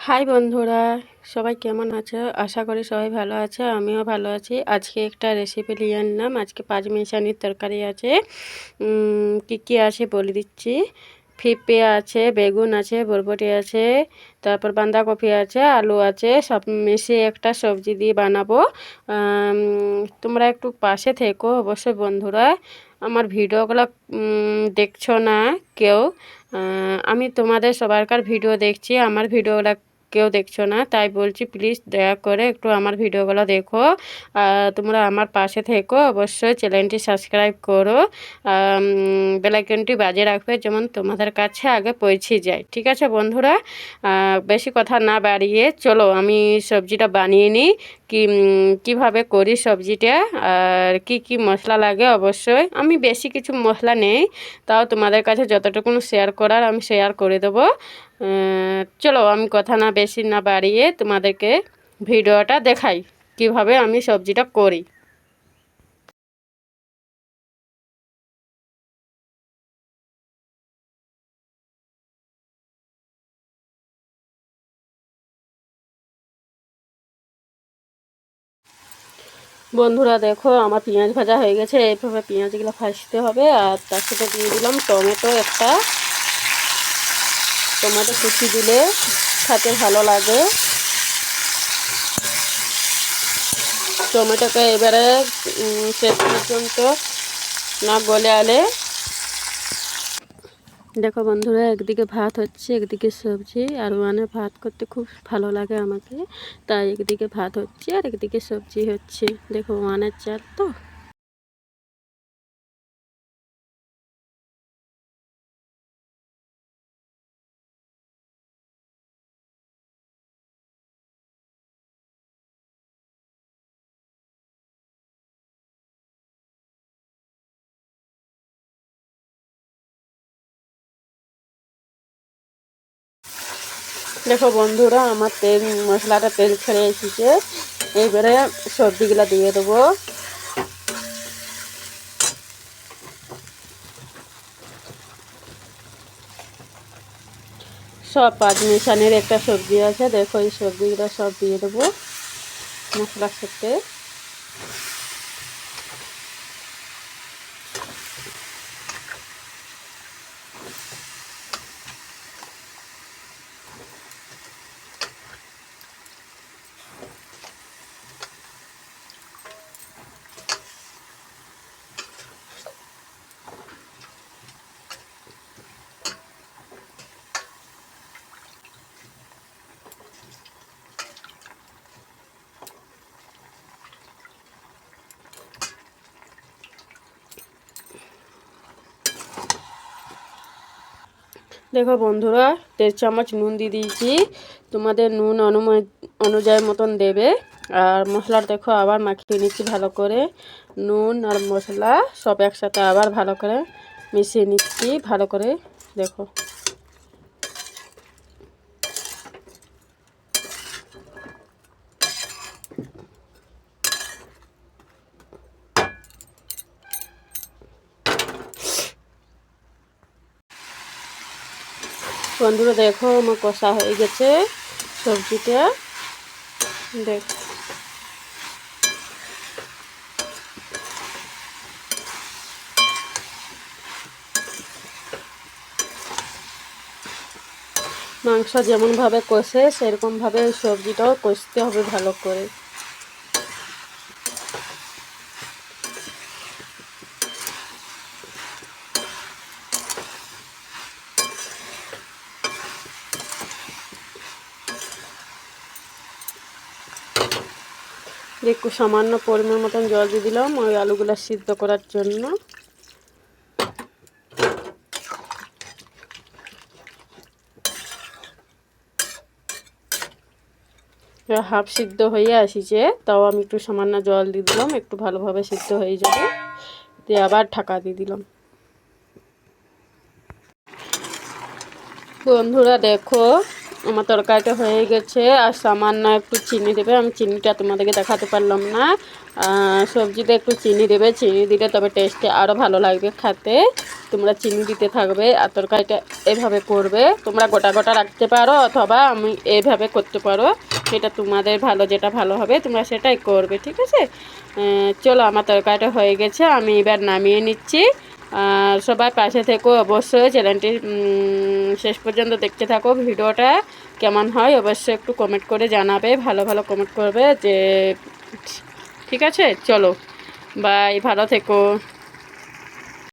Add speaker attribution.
Speaker 1: High বন্ধুরা, সবাই কেমন আছো? আশা করি সবাই ভালো আছে, আমিও ভালো আছি। আজকে একটা রেসিপি নিয়ে আনলাম। আজকে পাঁচমিশালির তরকারি আছে। কি কি আছে বলে দিচ্ছি। পেঁপে আছে, বেগুন আছে, বরবটি আছে, তারপর বাঁধাকপি আছে, আলু আছে, সব মিশিয়ে একটা সবজি দিয়ে বানাবো। তোমরা একটু পাশে থেকো অবশ্যই বন্ধুরা। আমার ভিডিওগুলো দেখছো না কেউ। আমি তোমাদের সবারকার ভিডিও দেখছি, আমার ভিডিওগুলো কেউ দেখছো না, তাই বলছি প্লিজ দয়া করে একটু আমার ভিডিওগুলো দেখো। তোমরা আমার পাশে থেকো, অবশ্যই চ্যানেলটি সাবস্ক্রাইব করো, বেল আইকনটি বাজিয়ে রাখবে যেমন তোমাদের কাছে আগে পৌঁছে যায়। ঠিক আছে বন্ধুরা, বেশি কথা না বাড়িয়ে চলো আমি সবজিটা বানিয়ে নিই। কীভাবে করি সবজিটা আর কি কি মশলা লাগে, অবশ্যই আমি বেশি কিছু মশলা নেই, তাও তোমাদের কাছে যতটুকু শেয়ার করার আমি শেয়ার করে দেবো। চলো আমি কথা না বেশি না বাড়িয়ে তোমাদেরকে ভিডিওটা দেখাই কিভাবে আমি সবজিটা করি। বন্ধুরা দেখো, আমার পেঁয়াজ ভাজা হয়ে গেছে। এইভাবে পেঁয়াজগুলো ভাজতে হবে। আর তার সাথে দিয়ে দিলাম টমেটো একটা। টমেটো কুচি দিলে খেতে ভালো লাগে। টমেটোকে এবারে শেষ পর্যন্ত না গলে আলে। দেখো বন্ধুরা, একদিকে ভাত হচ্ছে, একদিকে সবজি। আর মানে ভাত করতে খুব ভালো লাগে আমাকে, তাই একদিকে ভাত হচ্ছে আর একদিকে সবজি হচ্ছে। দেখো ওয়ানের চাল তো। দেখো বন্ধুরা, আমার মশলাটা তেল ছেড়ে এসেছে। এইবারে সবজিগুলো দিয়ে দেবো। সব পাঁচ মিশানের একটা সবজি আছে, দেখো এই সবজিগুলো সব দিয়ে দেবো মশলার সাথে। দেখো বন্ধুরা, 1.5 চামচ নুন দিয়ে দিয়েছি। তোমাদের নুন অনুযায়ী মতন দেবে। আর মশলার দেখো আবার মাখিয়ে নিচ্ছি ভালো করে। নুন আর মশলা সব একসাথে আবার ভালো করে মিশিয়ে নিচ্ছি ভালো করে। দেখো বন্ধুরা, দেখো আমার কষা হয়ে গেছে সবজিটা। দেখ মাংস যেমনভাবে কষে সেরকমভাবে সবজিটাও কষতে হবে ভালো করে। একটু সামান্য পরিমাণ মতন জল দিয়ে দিলাম ওই আলুগুলো সিদ্ধ করার জন্য। হাফ সিদ্ধ হয়ে আসিছে, তাও আমি একটু সামান্য জল দিয়ে দিলাম, একটু ভালোভাবে সিদ্ধ হয়ে যাবে। দিয়ে আবার ঢাকা দিয়ে দিলাম। বন্ধুরা দেখো, আমার তরকারিটা হয়ে গেছে। আর সামান্য একটু চিনি দেবে, আমি চিনিটা তোমাদেরকে দেখাতে পারলাম না। সবজিতে একটু চিনি দেবে, চিনি দিলে তবে টেস্টে আরও ভালো লাগবে খেতে। তোমরা চিনি দিতে থাকবে। আর তরকারিটা এভাবে করবে, তোমরা গোটা গোটা রাখতে পারো অথবা আমি এইভাবে করতে পারো, সেটা তোমাদের ভালো, যেটা ভালো হবে তোমরা সেটাই করবে, ঠিক আছে। চলো আমার তরকারিটা হয়ে গেছে, আমি এবার নামিয়ে নিচ্ছি। আর সবাই পাশে থেকো অবশ্যই, চ্যানেলটি শেষ পর্যন্ত দেখতে থাকো। ভিডিওটা কেমন হয় অবশ্যই একটু কমেন্ট করে জানাবে, ভালো ভালো কমেন্ট করবে যে, ঠিক আছে। চলো বাই, ভালো থেকো।